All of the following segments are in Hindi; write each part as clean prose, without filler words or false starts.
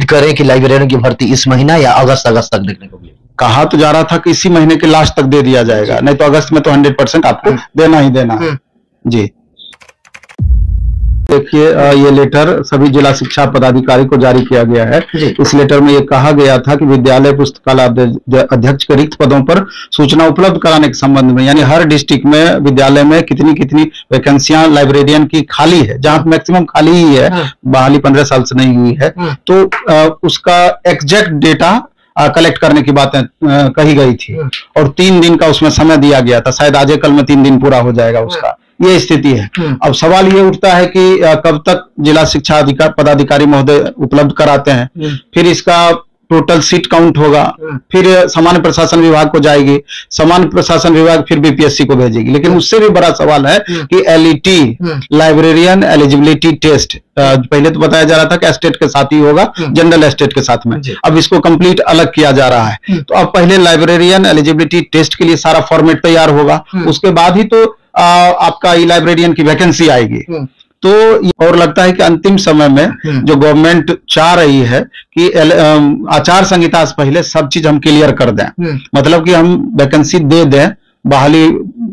करें कि लाइब्रेरियन की भर्ती इस महीना या अगस्त तक देखने को मिले? कहा तो जा रहा था कि इसी महीने के लास्ट तक दे दिया जाएगा, नहीं तो अगस्त में तो 100% आपको देना ही देना है जी। देखिए, ये लेटर सभी जिला शिक्षा पदाधिकारी को जारी किया गया है। इस लेटर में ये कहा गया था कि विद्यालय पुस्तकालय अध्यक्ष के रिक्त पदों पर सूचना उपलब्ध कराने के संबंध में, यानी हर डिस्ट्रिक्ट में विद्यालय में कितनी कितनी वैकेंसियां लाइब्रेरियन की खाली है, जहां मैक्सिमम खाली ही है, बहाली 15 साल से नहीं हुई है, तो उसका एग्जैक्ट डेटा कलेक्ट करने की बातें कही गई थी और 3 दिन का उसमें समय दिया गया था। शायद आज कल में 3 दिन पूरा हो जाएगा उसका, ये स्थिति है। अब सवाल ये उठता है कि कब तक जिला शिक्षा पदाधिकारी महोदय उपलब्ध कराते हैं, फिर इसका टोटल सीट काउंट होगा, फिर सामान्य प्रशासन विभाग को जाएगी, सामान्य प्रशासन विभाग फिर बीपीएससी को भेजेगी। लेकिन उससे भी बड़ा सवाल है कि एलईटी, लाइब्रेरियन एलिजिबिलिटी टेस्ट, पहले तो बताया जा रहा था कि एस्टेट के साथ ही होगा, जनरल एस्टेट के साथ में, अब इसको कंप्लीट अलग किया जा रहा है। तो अब पहले लाइब्रेरियन एलिजिबिलिटी टेस्ट के लिए सारा फॉर्मेट तैयार होगा, उसके बाद ही तो आपका ई लाइब्रेरियन की वैकेंसी आएगी। तो और लगता है कि अंतिम समय में जो गवर्नमेंट चाह रही है कि आचार संहिता से पहले सब चीज हम क्लियर कर दें, मतलब कि हम वैकेंसी दे दें, बहाली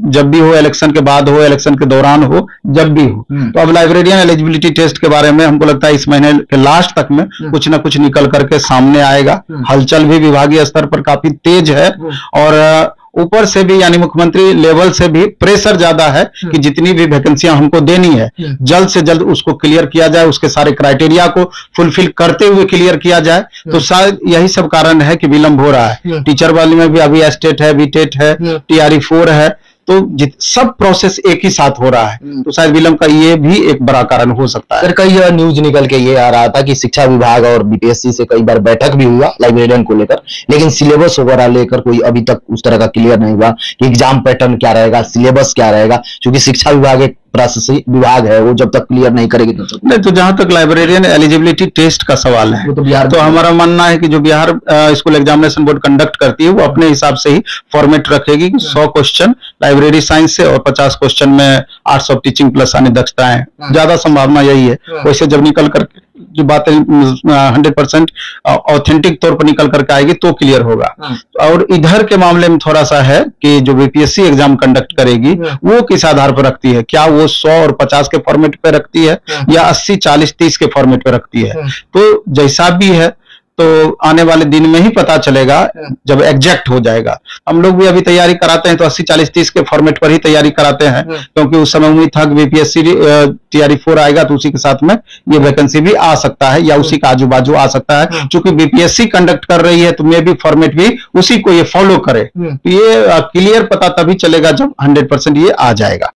जब भी हो, इलेक्शन के बाद हो, इलेक्शन के दौरान हो, जब भी हो। तो अब लाइब्रेरियन एलिजिबिलिटी टेस्ट के बारे में हमको लगता है इस महीने के लास्ट तक में कुछ ना कुछ निकल करके सामने आएगा। हलचल भी विभागीय स्तर पर काफी तेज है और ऊपर से भी, यानी मुख्यमंत्री लेवल से भी प्रेशर ज्यादा है कि जितनी भी वैकेंसियां हमको देनी है जल्द से जल्द उसको क्लियर किया जाए, उसके सारे क्राइटेरिया को फुलफिल करते हुए क्लियर किया जाए। तो शायद यही सब कारण है कि विलंब हो रहा है। टीचर वाले में भी अभी एस्टेट है, बीटेट है, टीआरई 4 है, तो सब प्रोसेस एक ही साथ हो रहा है, तो शायद विलंब का ये भी एक बड़ा कारण हो सकता है। कई न्यूज निकल के ये आ रहा था कि शिक्षा विभाग और बीपीएससी से कई बार बैठक भी हुआ लाइब्रेरियन को लेकर, लेकिन सिलेबस वगैरह लेकर कोई अभी तक उस तरह का क्लियर नहीं हुआ कि एग्जाम पैटर्न क्या रहेगा, सिलेबस क्या रहेगा, क्योंकि शिक्षा विभाग एक प्रशासनिक विभाग है, वो जब तक क्लियर नहीं करेगी नहीं। तो जहां तक लाइब्रेरियन एलिजिबिलिटी टेस्ट का सवाल है, वो तो बिहार, तो हमारा मानना है कि जो Bihar school examination board conduct करती है वो अपने हिसाब से ही फॉर्मेट रखेगी। 100 क्वेश्चन लाइब्रेरी साइंस से और 50 क्वेश्चन में आर्ट्स ऑफ टीचिंग प्लस अन्य दक्षताएं, ज्यादा संभावना यही है। वैसे जब निकल कर जो बातें 100% ऑथेंटिक तौर पर निकल करके आएगी तो क्लियर होगा। और इधर के मामले में थोड़ा सा है कि जो बीपीएससी एग्जाम कंडक्ट करेगी वो किस आधार पर रखती है, क्या वो 100 और 50 के फॉर्मेट पे रखती है या 80, 40, 30 के फॉर्मेट पे रखती है। तो जैसा भी है तो आने वाले दिन में ही पता चलेगा जब एग्जैक्ट हो जाएगा। हम लोग भी अभी तैयारी कराते हैं तो 80, 40, 30 के फॉर्मेट पर ही तैयारी कराते हैं, क्योंकि उस समय उम्मीद था कि बीपीएससी टीआरई 4 आएगा तो उसी के साथ में ये वैकेंसी भी आ सकता है या उसी का आजू बाजू आ सकता है। चूंकि बीपीएससी कंडक्ट कर रही है तो मे भी फॉर्मेट भी उसी को ये फॉलो करे। तो ये क्लियर पता तभी चलेगा जब 100% ये आ जाएगा।